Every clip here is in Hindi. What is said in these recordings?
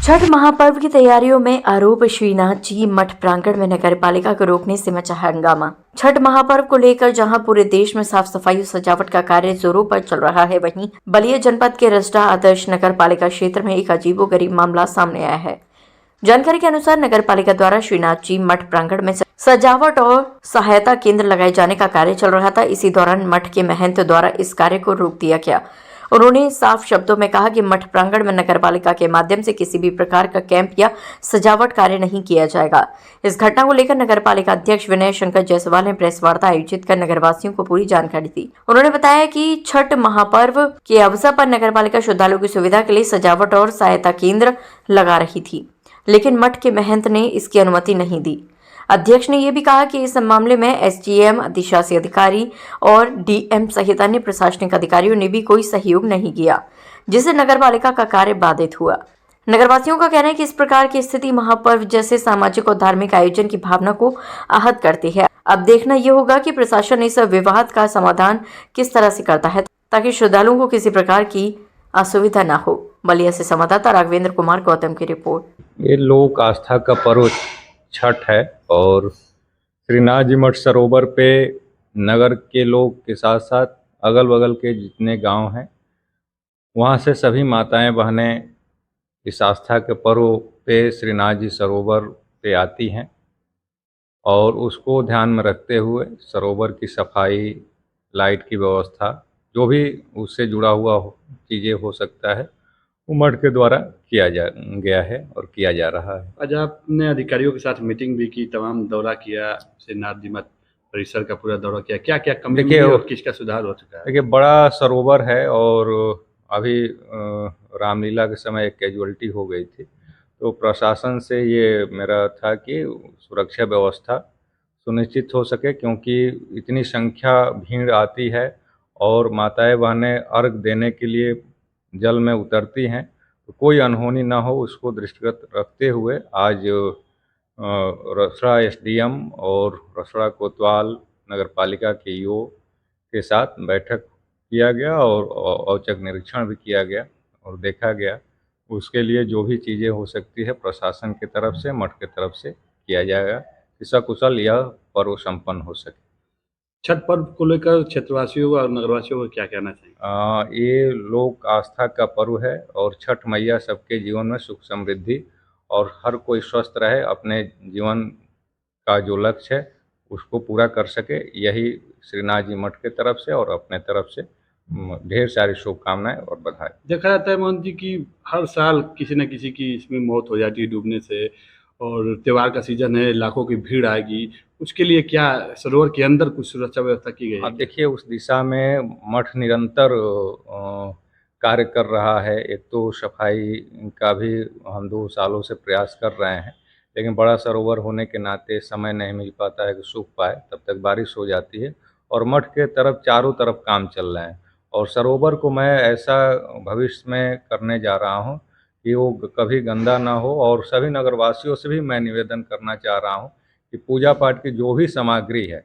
छठ महापर्व की तैयारियों में आरोप श्रीनाथ जी मठ प्रांगण में नगरपालिका को रोकने से मचा हंगामा। छठ महापर्व को लेकर जहां पूरे देश में साफ सफाई और सजावट का कार्य जोरों पर चल रहा है, वहीं बलिया जनपद के रसडा आदर्श नगरपालिका क्षेत्र में एक अजीबोगरीब मामला सामने आया है। जानकारी के अनुसार नगरपालिका द्वारा श्रीनाथ जी मठ प्रांगण में सजावट और सहायता केंद्र लगाए जाने का कार्य चल रहा था। इसी दौरान मठ के महंत द्वारा इस कार्य को रोक दिया गया। उन्होंने साफ शब्दों में कहा कि मठ प्रांगण में नगरपालिका के माध्यम से किसी भी प्रकार का कैंप या सजावट कार्य नहीं किया जाएगा। इस घटना को लेकर नगरपालिका अध्यक्ष विनय शंकर जायसवाल ने प्रेस वार्ता आयोजित कर नगरवासियों को पूरी जानकारी दी। उन्होंने बताया कि छठ महापर्व के अवसर पर नगरपालिका श्रद्धालुओं की सुविधा के लिए सजावट और सहायता केंद्र लगा रही थी, लेकिन मठ के महंत ने इसकी अनुमति नहीं दी। अध्यक्ष ने यह भी कहा कि इस मामले में एसडीएम, अधिशासी अधिकारी और डीएम सहित अन्य प्रशासनिक अधिकारियों ने भी कोई सहयोग नहीं किया, जिससे नगरपालिका का कार्य बाधित हुआ। नगरवासियों का कहना है कि इस प्रकार की स्थिति महापर्व जैसे सामाजिक और धार्मिक आयोजन की भावना को आहत करती है। अब देखना यह होगा कि प्रशासन इस विवाद का समाधान किस तरह से करता है, ताकि श्रद्धालुओं को किसी प्रकार की असुविधा न हो। बलिया से संवाददाता राघवेंद्र कुमार गौतम की रिपोर्ट। ये लोक आस्था का पर्व छठ है और श्रीनाथ जी मठ सरोवर पे नगर के लोग के साथ साथ अगल बगल के जितने गांव हैं वहाँ से सभी माताएं बहनें इस आस्था के पर्व पे श्रीनाथ जी सरोवर पे आती हैं और उसको ध्यान में रखते हुए सरोवर की सफाई, लाइट की व्यवस्था, जो भी उससे जुड़ा हुआ चीज़ें हो सकता है वो मठ के द्वारा किया गया है और किया जा रहा है। आज आपने अधिकारियों के साथ मीटिंग भी की, तमाम दौरा किया, श्रीनाथ जी मठ परिसर का पूरा दौरा किया, क्या क्या कमी है और किसका सुधार हो चुका है? देखिए, बड़ा सरोवर है और अभी रामलीला के समय एक कैजुअलिटी हो गई थी, तो प्रशासन से ये मेरा था कि सुरक्षा व्यवस्था सुनिश्चित हो सके, क्योंकि इतनी संख्या भीड़ आती है और माताएं बहनें अर्घ देने के लिए जल में उतरती हैं, तो कोई अनहोनी ना हो उसको दृष्टिगत रखते हुए आज रसड़ा एसडीएम और रसड़ा कोतवाल नगरपालिका के ईओ के साथ बैठक किया गया और औचक निरीक्षण भी किया गया और देखा गया उसके लिए जो भी चीज़ें हो सकती है प्रशासन की तरफ से, मठ की तरफ से किया जाएगा कि सकुशल यह पर्व संपन्न हो सके। छठ पर्व को लेकर क्षेत्रवासियों और नगरवासियों को क्या कहना चाहिए? ये लोक आस्था का पर्व है और छठ मैया सबके जीवन में सुख समृद्धि और हर कोई स्वस्थ रहे, अपने जीवन का जो लक्ष्य है उसको पूरा कर सके, यही श्रीनाथ जी मठ के तरफ से और अपने तरफ से ढेर सारी शुभकामनाएं और बधाई। देखा जाता है मोहन जी कि हर साल किसी न किसी की इसमें मौत हो जाती है डूबने से, और त्यौहार का सीजन है, लाखों की भीड़ आएगी, उसके लिए क्या सरोवर के अंदर कुछ सुरक्षा व्यवस्था की गई है? अब देखिए, उस दिशा में मठ निरंतर कार्य कर रहा है। एक तो सफाई का भी हम 2 सालों से प्रयास कर रहे हैं, लेकिन बड़ा सरोवर होने के नाते समय नहीं मिल पाता है कि सूख पाए, तब तक बारिश हो जाती है और मठ के तरफ चारों तरफ काम चल रहे हैं और सरोवर को मैं ऐसा भविष्य में करने जा रहा हूँ कि वो कभी गंदा ना हो। और सभी नगरवासियों से भी मैं निवेदन करना चाह रहा हूँ कि पूजा पाठ की जो भी सामग्री है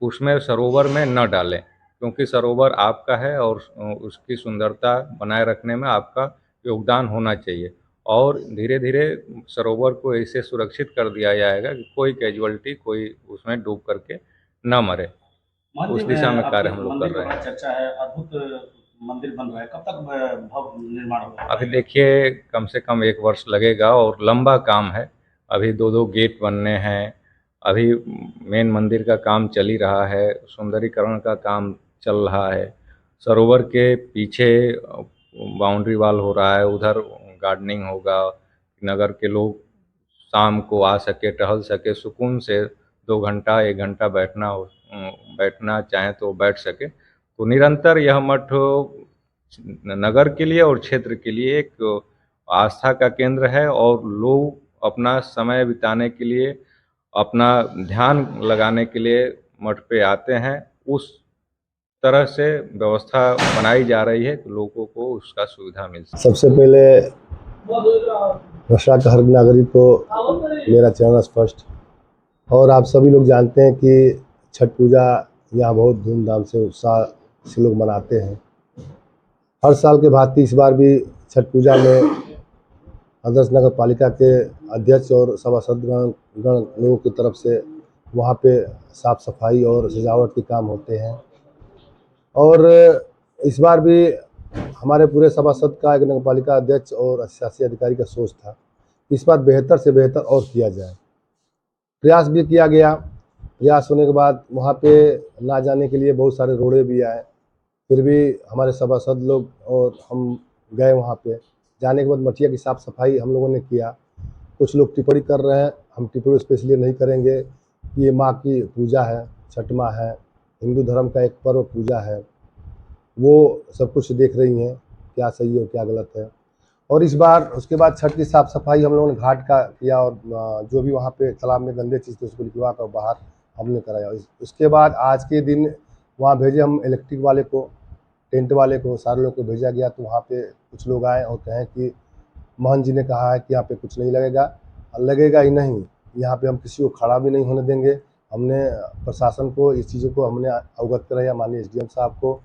उसमें सरोवर में न डालें, क्योंकि सरोवर आपका है और उसकी सुंदरता बनाए रखने में आपका योगदान होना चाहिए। और धीरे धीरे सरोवर को ऐसे सुरक्षित कर दिया जाएगा कि कोई कैजुअलिटी, कोई उसमें डूब करके न मरे। उस दिशा में कार्य हम लोग कर रहे हैं। चर्चा है, अद्भुत मंदिर बन रहा है, कब तक भव्य निर्माण होगा? अभी देखिए, कम से कम 1 वर्ष लगेगा और लंबा काम है। अभी 2-2 गेट बनने हैं, अभी मेन मंदिर का काम चल ही रहा है, सुंदरीकरण का काम चल रहा है, सरोवर के पीछे बाउंड्री वॉल हो रहा है, उधर गार्डनिंग होगा, नगर के लोग शाम को आ सके, टहल सके, सुकून से 2 घंटा 1 घंटा बैठना चाहें तो बैठ सके। तो निरंतर यह मठ नगर के लिए और क्षेत्र के लिए एक आस्था का केंद्र है और लोग अपना समय बिताने के लिए, अपना ध्यान लगाने के लिए मठ पे आते हैं। उस तरह से व्यवस्था बनाई जा रही है कि लोगों को उसका सुविधा मिल सके। सबसे पहले रसड़ा का हर नागरिक को मेरा चरण स्पष्ट, और आप सभी लोग जानते हैं कि छठ पूजा यहाँ बहुत धूमधाम से उत्साह से लोग मनाते हैं। हर साल के भांति इस बार भी छठ पूजा में आदर्श नगर पालिका के अध्यक्ष और सभासद गण लोगों की तरफ से वहाँ पे साफ सफाई और सजावट के काम होते हैं। और इस बार भी हमारे पूरे सभासद का एक नगर पालिका अध्यक्ष और शासी अधिकारी का सोच था, इस बार बेहतर से बेहतर और किया जाए। प्रयास भी किया गया। प्रयास होने के बाद वहाँ पे ना जाने के लिए बहुत सारे रोड़े भी आए, फिर भी हमारे सभासद लोग और हम गए वहाँ पे। जाने के बाद मठिया की साफ़ सफाई हम लोगों ने किया। कुछ लोग टिप्पणी कर रहे हैं, हम टिप्पणी उस पर इसलिए नहीं करेंगे कि ये माँ की पूजा है, छठ माँ है, हिंदू धर्म का एक पर्व पूजा है, वो सब कुछ देख रही हैं क्या सही है और क्या गलत है। और इस बार उसके बाद छठ की साफ़ सफाई हम लोगों ने घाट का किया और जो भी वहाँ पे तालाब में गंदे चीज़ थे उसको निकलवा कर बाहर हमने कराया। उसके बाद आज के दिन वहाँ भेजे हम इलेक्ट्रिक वाले को, टेंट वाले को, सारे लोग को भेजा गया। तो वहाँ पे कुछ लोग आए और कहें कि महंत जी ने कहा है कि यहाँ पे कुछ नहीं लगेगा, और लगेगा ही नहीं, यहाँ पे हम किसी को खड़ा भी नहीं होने देंगे। हमने प्रशासन को इस चीज़ों को हमने अवगत कराया, माननीय एसडीएम साहब को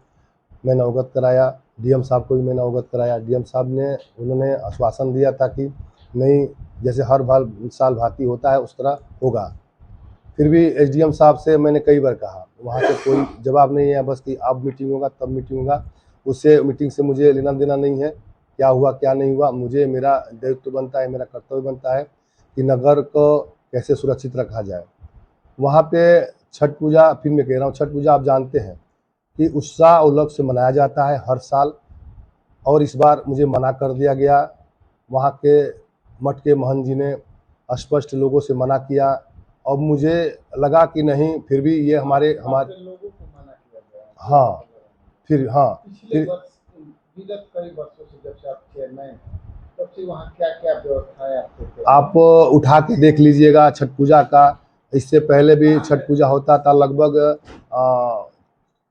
मैंने अवगत कराया, डीएम साहब को भी मैंने अवगत कराया। डीएम साहब ने उन्होंने आश्वासन दिया था कि नहीं, जैसे हर साल भांति होता है उस तरह होगा। फिर भी एसडीएम साहब से मैंने कई बार कहा, वहाँ से कोई जवाब नहीं है, बस कि अब मीटिंग होगा तब मीटिंग होगा। उससे मीटिंग से मुझे लेना देना नहीं है, क्या हुआ क्या नहीं हुआ। मुझे मेरा दायित्व बनता है, मेरा कर्तव्य बनता है कि नगर को कैसे सुरक्षित रखा जाए। वहाँ पे छठ पूजा, फिर मैं कह रहा हूँ, छठ पूजा आप जानते हैं कि उत्साह उल्लास से मनाया जाता है हर साल, और इस बार मुझे मना कर दिया गया। वहाँ के मठ के महंत जी ने स्पष्ट लोगों से मना किया। अब मुझे लगा कि नहीं, फिर भी ये हमारे लोगों को मना किया गया। हाँ, फिर पिछले वर्ष, विगत कई वर्षों से जब से आप चेयरमैन हैं, तब से वहाँ क्या क्या व्यवस्था है आपके? आप उठा के देख लीजिएगा छठ पूजा का। इससे पहले भी छठ पूजा होता था, लगभग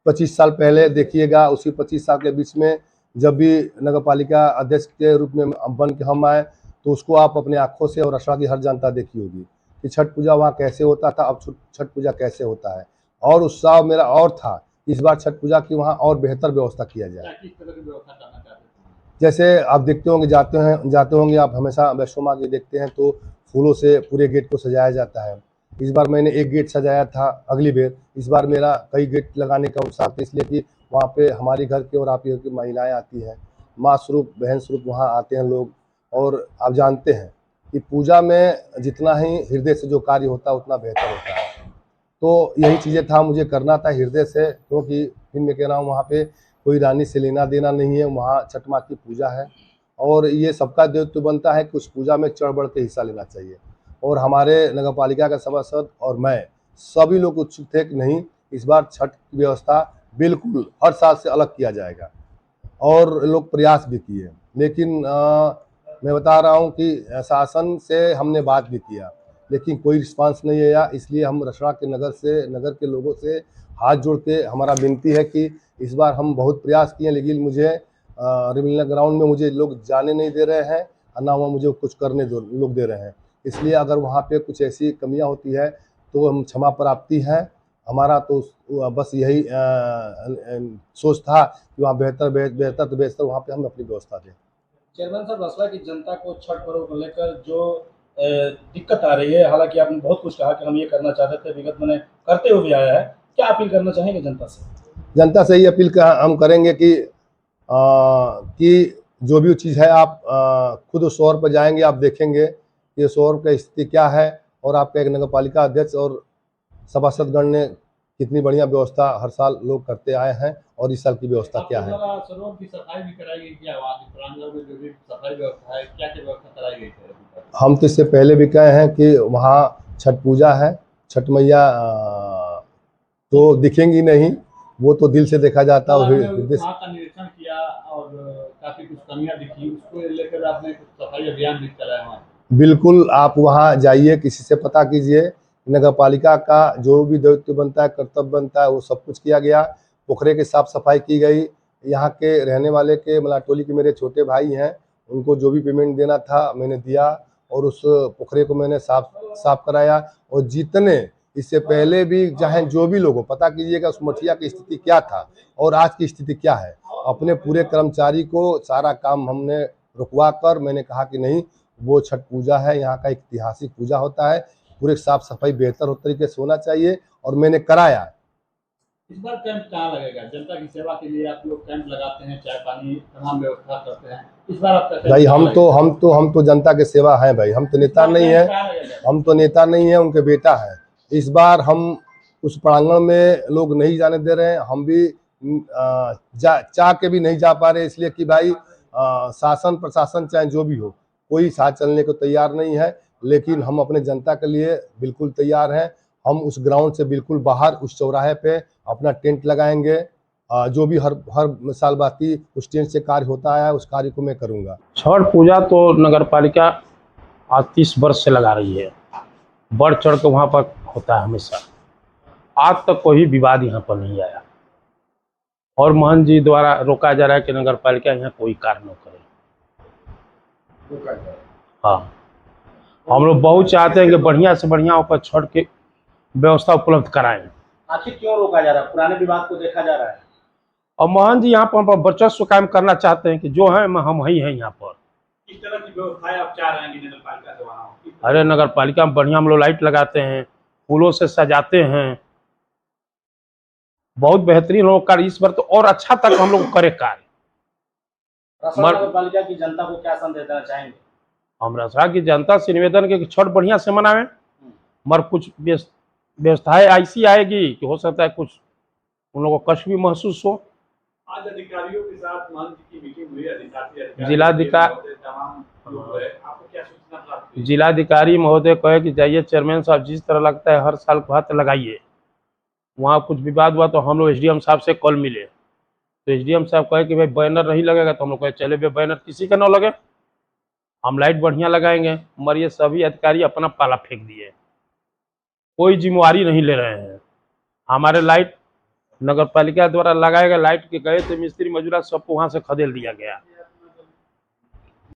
25 साल पहले देखिएगा। उसी 25 साल के बीच में जब भी नगर पालिका अध्यक्ष के रूप में बन के हम आए, तो उसको आप अपने आँखों से और रसड़ा की हर जनता देखी होगी कि छठ पूजा वहाँ कैसे होता था, अब छठ पूजा कैसे होता है। और उत्साह मेरा और था, इस बार छठ पूजा की वहाँ और बेहतर व्यवस्था किया जाए। किस तरह की व्यवस्था करना चाहते हैं? जैसे आप देखते होंगे, जाते होंगे आप हमेशा वैष्णो माँ की देखते हैं तो फूलों से पूरे गेट को सजाया जाता है। इस बार मैंने एक गेट सजाया था अगली बार, इस बार मेरा कई गेट लगाने का उत्साह था, इसलिए कि वहाँ पे हमारे घर के और आप की महिलाएं आती हैं, माँ स्वरूप, बहन स्वरूप वहाँ आते हैं लोग। और आप जानते हैं कि पूजा में जितना ही हृदय से जो कार्य होता है उतना बेहतर होता है। तो यही चीज़ें था, मुझे करना था हृदय से, क्योंकि फिर मैं कह रहा हूँ वहाँ पे कोई रानी से लेना देना नहीं है, वहाँ छठ माँ की पूजा है और ये सबका दायित्व बनता है कि उस पूजा में चढ़ बढ़ के हिस्सा लेना चाहिए। और हमारे नगर पालिका का सभासद और मैं सभी लोग उत्सुक थे कि नहीं, इस बार छठ की व्यवस्था बिल्कुल हर साल से अलग किया जाएगा, और लोग प्रयास भी किए। लेकिन मैं बता रहा हूँ कि शासन से हमने बात भी किया, लेकिन कोई रिस्पांस नहीं आया। इसलिए हम रसड़ा के नगर के लोगों से हाथ जोड़ के हमारा विनती है कि इस बार हम बहुत प्रयास किए, लेकिन मुझे रिमिलना ग्राउंड में मुझे लोग जाने नहीं दे रहे हैं, और ना वहाँ मुझे कुछ करने लोग दे रहे हैं। इसलिए अगर वहाँ पे कुछ ऐसी कमियां होती है तो हम क्षमा प्राप्ति हैं। हमारा तो बस यही सोच था कि वहाँ बेहतर वहाँ पे हम अपनी व्यवस्था दें। चेयरमैन साहब, रसड़ा की जनता को छठ पर्व को लेकर जो दिक्कत आ रही है, हालांकि आपने बहुत कुछ कहा कि हम ये करना चाहते थे, विगत में करते हुए भी आया है, क्या अपील करना चाहेंगे जनता से? जनता से ही अपील हम करेंगे कि जो भी चीज़ है आप खुद उस शहर पर जाएंगे, आप देखेंगे ये शहर का स्थिति क्या है, और आपका एक नगर पालिका अध्यक्ष और सभासदगण ने कितनी बढ़िया व्यवस्था हर साल लोग करते आए हैं, और इस साल की व्यवस्था क्या है। सरोवर की सफाई भी कराई गई, क्या प्रांगण में जो भी सफाई व्यवस्था है, क्या क्या व्यवस्था कराई गई है? हम तो इससे पहले भी कहे हैं कि वहाँ छठ पूजा है, छठ मैया तो दिखेंगी नहीं, वो तो दिल से देखा जाता है। वहाँ का निरीक्षण किया और काफी कुछ कमियां दिखी, उसको लेकर आपने कुछ सफाई अभियान भी चलाया वहाँ? बिल्कुल, आप वहाँ जाइए, किसी से पता कीजिए, नगर पालिका का जो भी दायित्व बनता है, कर्तव्य बनता है, वो सब कुछ किया गया। पोखरे की साफ सफाई की गई। यहाँ के रहने वाले के मलाटोली के मेरे छोटे भाई हैं, उनको जो भी पेमेंट देना था मैंने दिया, और उस पोखरे को मैंने साफ कराया। और जितने इससे पहले भी चाहे जो भी लोगों, पता कीजिएगा उस मठिया की स्थिति क्या था और आज की स्थिति क्या है। अपने पूरे कर्मचारी को सारा काम हमने रुकवा कर मैंने कहा कि नहीं, वो छठ पूजा है। यहाँ का एक ऐतिहासिक पूजा होता है। पूरे साफ सफाई बेहतर तरीके से होना चाहिए और मैंने कराया। इस बार कैंप कहाँ लगेगा? जनता की सेवा के लिए आप लोग कैंप लगाते हैं, चाय पानी तमाम व्यवस्था करते हैं। इस बार आपका कैंप भाई कहाँ हम तो जनता के सेवा हैं भाई। हम तो नेता नहीं है, लगेगा? हम तो नेता नहीं है, उनके बेटा है। इस बार हम उस प्रांगण में लोग नहीं जाने दे रहे हैं। हम भी चाह के भी नहीं जा पा रहे, इसलिए कि भाई शासन प्रशासन चाहे जो भी हो, कोई साथ चलने को तैयार नहीं है। लेकिन हम अपने जनता के लिए बिल्कुल तैयार हैं। हम उस ग्राउंड से बिल्कुल बाहर उस चौराहे पे अपना टेंट लगाएंगे। जो भी हर साल बाकी उस टेंट से कार्य होता है, उस कार्य को मैं करूँगा। छठ पूजा तो नगर पालिका आज 30 वर्ष से लगा रही है। बढ़ चढ़ के वहाँ पर होता है हमेशा। आज तक कोई विवाद यहाँ पर नहीं आया और महंत जी द्वारा रोका जा रहा है कि नगर पालिका यहाँ कोई कार्य न करे। हाँ, हम लोग बहुत चाहते हैं कि बढ़िया से बढ़िया ऊपर छठ की व्यवस्था उपलब्ध कराएं। आखिर क्यों रोका जा रहा है? पुराने विवाद को देखा जा रहा है और महंत जी यहाँ पर वर्चस्व कायम करना चाहते हैं कि जो है हम ही हैं यहाँ पर। किस तरह की व्यवस्थाएं आप चाह रहे हैं कि नगर पालिका से वहाँ हो? अरे नगर पालिका में बढ़िया हम लोग लाइट लगाते हैं, फूलों से सजाते हैं, बहुत बेहतरीन हो कार्य। इस बार तो और अच्छा तक हम लोग करे कार्य। नगर पालिका की जनता को क्या संदेश देना चाहेंगे? हम रसरा की जनता से निवेदन के कि छठ बढ़िया से मनावें, मगर कुछ व्यवस्थाएं ऐसी आएगी कि हो सकता है कुछ उन लोगों को कष्ट भी महसूस हो। आज अधिकारियों के साथ महंत जी की मीटिंग हुई, अधिकारी जिलाधिकारी तमाम लोग हैं, आपको क्या सूचना प्राप्त हुई? जिलाधिकारी महोदय कहे कि जाइए चेयरमैन साहब, जिस तरह लगता है हर साल हाथ लगाइए। वहाँ कुछ विवाद हुआ तो हम लोग एसडीएम साहब से कल मिले तो एसडीएम साहब कहे कि भाई बैनर नहीं लगेगा, तो हम लोग कहे चले भाई बैनर किसी का न लगे, हम लाइट बढ़िया लगाएंगे। मगर ये सभी अधिकारी अपना पाला फेंक दिए, कोई जिम्मेवारी नहीं ले रहे हैं। हमारे लाइट नगर पालिका द्वारा लगाए गए लाइट के गए थे मिस्त्री मजूरा सबको वहाँ से खदेड़ दिया गया।